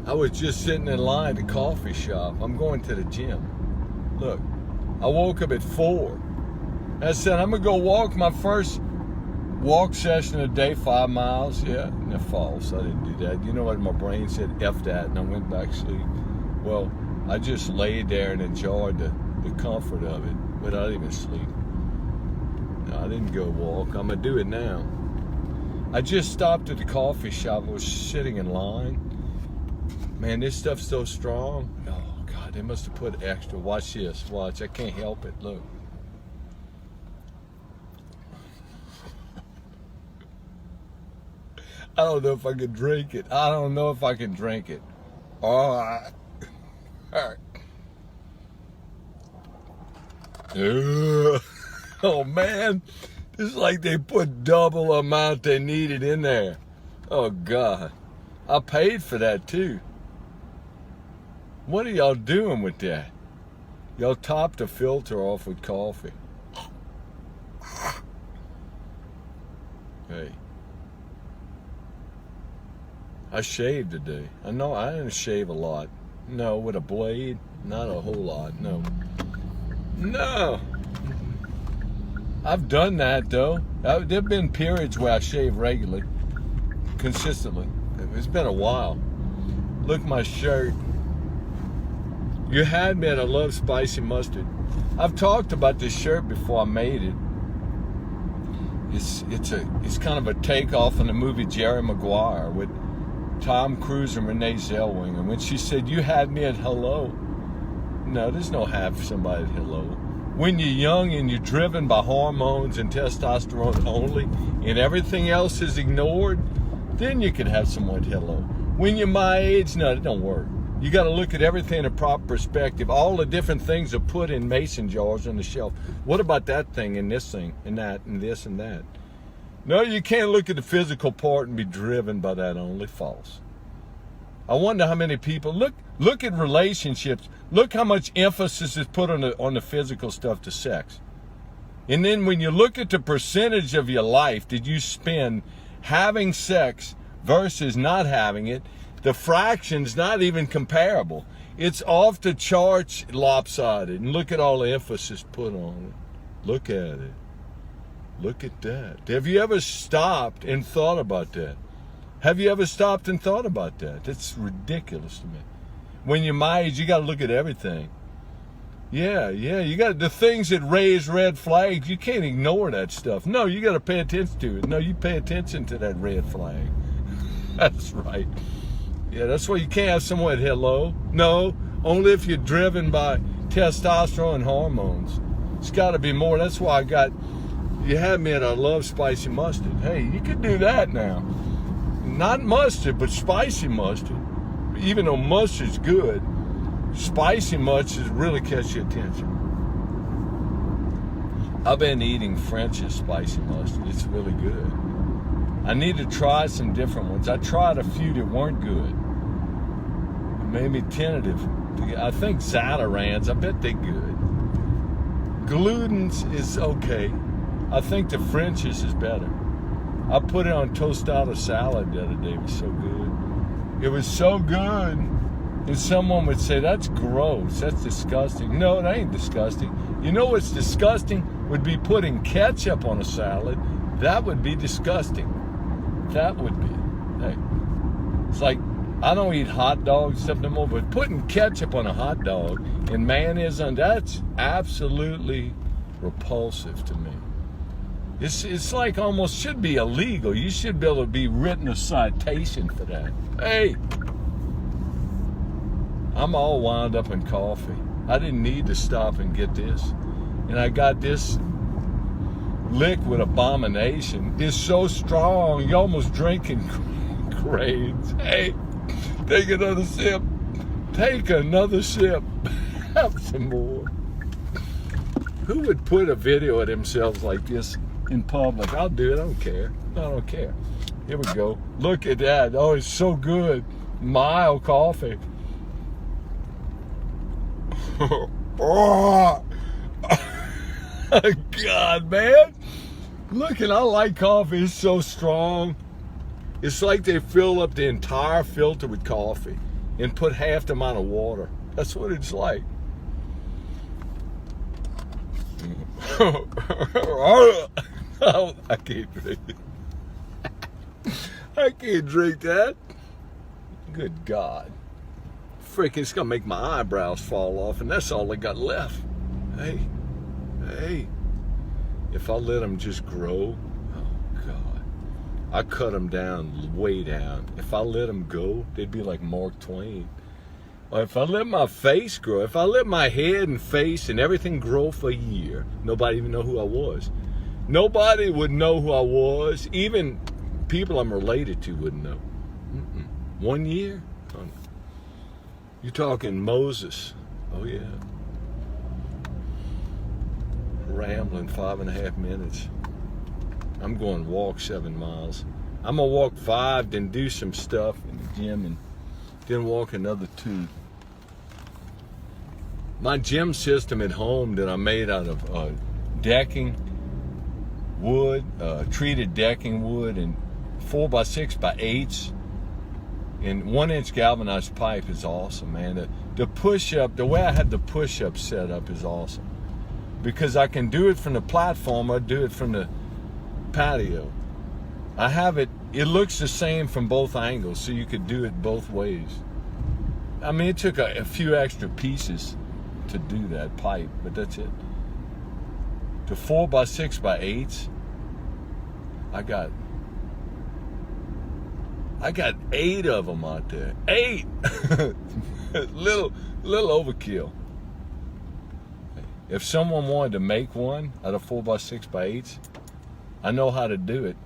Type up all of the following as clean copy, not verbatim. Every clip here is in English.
I was just sitting in line at the coffee shop. I'm going to the gym. Look, I woke up at 4. I said, I'm going to go walk my first walk session of the day, 5 miles. Yeah, and it's false. I didn't do that. You know what? My brain said, F that, and I went back to sleep. Well, I just laid there and enjoyed the comfort of it, but I didn't even sleep. No, I didn't go walk. I'm going to do it now. I just stopped at the coffee shop. I was sitting in line. Man, this stuff's so strong. Oh, God, they must have put extra. Watch this. Watch. I can't help it. Look. I don't know if I can drink it. I don't know if I can drink it. All right. Oh, man. It's like they put double amount they needed in there. Oh, God. I paid for that, too. What are y'all doing with that? Y'all topped the filter off with coffee. Hey. I shaved today. I know I didn't shave a lot. No, with a blade, not a whole lot. No. I've done that though. There've been periods where I shave regularly, consistently. It's been a while. Look, my shirt. You had me at I love spicy mustard. I've talked about this shirt before I made it. It's kind of a takeoff on the movie Jerry Maguire with Tom Cruise and Renee Zellweger. And when she said, you had me at hello. No, there's no have somebody at hello. When you're young and you're driven by hormones and testosterone only, and everything else is ignored, then you can have someone at hello. When you're my age, no, it don't work. You got to look at everything in a proper perspective. All the different things are put in mason jars on the shelf. What about that thing and this thing and that and this and that? No, you can't look at the physical part and be driven by that only. False. I wonder how many people look at relationships. Look how much emphasis is put on the physical stuff to sex. And then when you look at the percentage of your life that you spend having sex versus not having it, the fraction's not even comparable. It's off the charts lopsided. And look at all the emphasis put on it. Look at it. Look at that. Have you ever stopped and thought about that? Have you ever stopped and thought about that? That's ridiculous to me. When you're my age, you got to look at everything. Yeah, you got the things that raise red flags. You can't ignore that stuff. No, you got to pay attention to it. No, you pay attention to that red flag. That's right. Yeah, that's why you can't have someone at hello. No, only if you're driven by testosterone and hormones. It's got to be more. That's why you had me at I love spicy mustard. Hey, you could do that now. Not mustard, but spicy mustard. Even though mustard's good, spicy mustard really catch your attention. I've been eating French's spicy mustard. It's really good. I need to try some different ones. I tried a few that weren't good. It made me tentative. I think Zatarans, I bet they're good. Gluten's is okay. I think the French's is better. I put it on tostada salad the other day. It was so good. It was so good. And someone would say, that's gross. That's disgusting. No, it ain't disgusting. You know what's disgusting? Would be putting ketchup on a salad. That would be disgusting. That would be. Hey, it's like, I don't eat hot dogs and stuff no more, but putting ketchup on a hot dog and mayonnaise on that's absolutely repulsive to me. It's like almost should be illegal. You should be able to be written a citation for that. Hey, I'm all wound up in coffee. I didn't need to stop and get this. And I got this liquid abomination. It's so strong, you're almost drinking grains. Hey, take another sip. Take another sip. Have some more. Who would put a video of themselves like this in public? I'll do it. I don't care. I don't care. Here we go. Look at that. Oh, it's so good. Mild coffee. Oh, God, man. Look, and I like coffee. It's so strong. It's like they fill up the entire filter with coffee. and put half the amount of water. That's what it's like. Oh, I can't drink it. I can't drink that. Good God. Freaking, it's going to make my eyebrows fall off, and that's all I got left. Hey. If I let them just grow, oh God. I cut them down, way down. If I let them go, they'd be like Mark Twain. Or if I let my face grow, if I let my head and face and everything grow for a year, nobody even know who I was. Nobody would know who I was. Even people I'm related to wouldn't know. 1 year? Oh, no. You're talking Moses. Oh, yeah. Rambling 5.5 minutes. I'm going to walk 7 miles. I'm going to walk 5, then do some stuff in the gym, and then walk another 2. My gym system at home that I made out of decking, wood, treated decking wood, and 4x6x8s, and 1-inch galvanized pipe is awesome, man. The push-up, the way I had the push-up set up is awesome. Because I can do it from the platform, I do it from the patio. I have it looks the same from both angles, so you could do it both ways. I mean, it took a few extra pieces to do that pipe, but that's it. The 4x6x8s, I got 8 of them out there. 8! little overkill. If someone wanted to make one out of 4x6x8s, I know how to do it.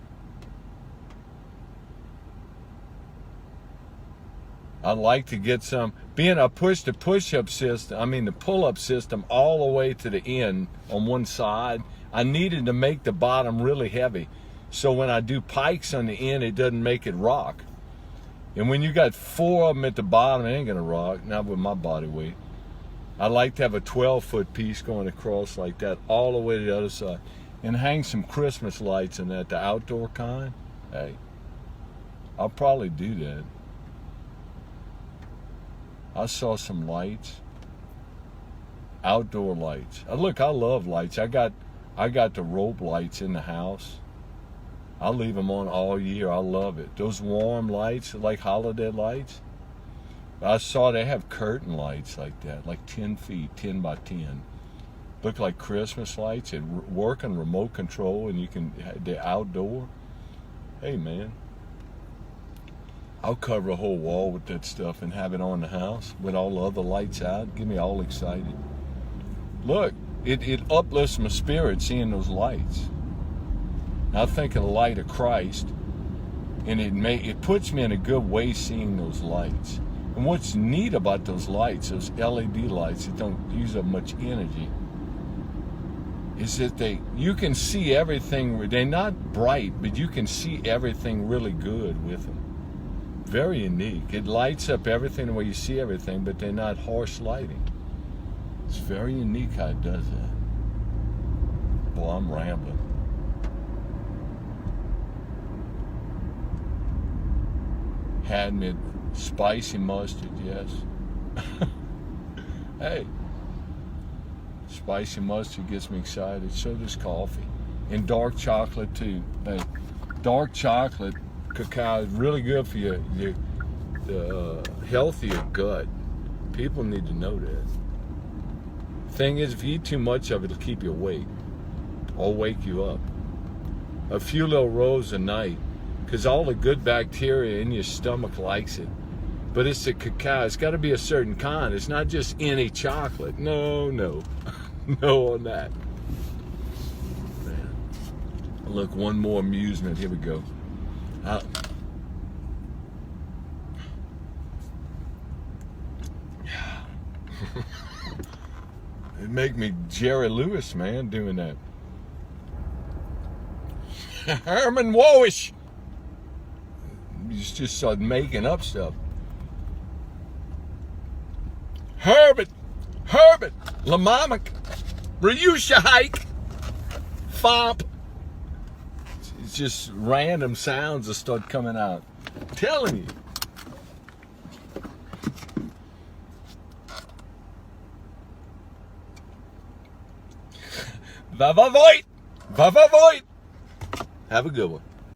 I'd like to get some, being I pushed the push-up system, the pull-up system all the way to the end on one side, I needed to make the bottom really heavy. So when I do pikes on the end, it doesn't make it rock. And when you got 4 of them at the bottom, it ain't gonna rock, not with my body weight. I like to have a 12-foot piece going across like that all the way to the other side. And hang some Christmas lights in that, the outdoor kind. Hey, I'll probably do that. I saw some lights. Outdoor lights. Look, I love lights. I got the rope lights in the house. I leave them on all year. I love it. Those warm lights, like holiday lights. I saw they have curtain lights like that, like 10 feet, 10 by 10. Look like Christmas lights. It work on remote control, and you can, they're outdoor. Hey, man. I'll cover a whole wall with that stuff and have it on the house with all the other lights out. Get me all excited. Look, it uplifts my spirit seeing those lights. I think of the light of Christ, and it puts me in a good way seeing those lights. And what's neat about those lights, those LED lights that don't use up much energy, is that you can see everything. They're not bright, but you can see everything really good with them. Very unique. It lights up everything the way you see everything, but they're not harsh lighting. It's very unique how it does that. Boy, I'm rambling. Had me spicy mustard, yes. Hey, spicy mustard gets me excited. So does coffee. And dark chocolate too. Hey, dark chocolate, cacao is really good for your healthier gut. People need to know that. Thing is, if you eat too much of it, it'll keep you awake or wake you up. A few little rows a night, because all the good bacteria in your stomach likes it. But it's the cacao. It's got to be a certain kind. It's not just any chocolate. No. No on that. Man. Look, one more amusement. Here we go. It make me Jerry Lewis, man, doing that. Herman Wowish. You just start making up stuff. Herbert, Lamamic, Ryusha Hike, Fomp. It's just random sounds that start coming out. I'm telling you. Va va voit. Va va voit. Have a good one.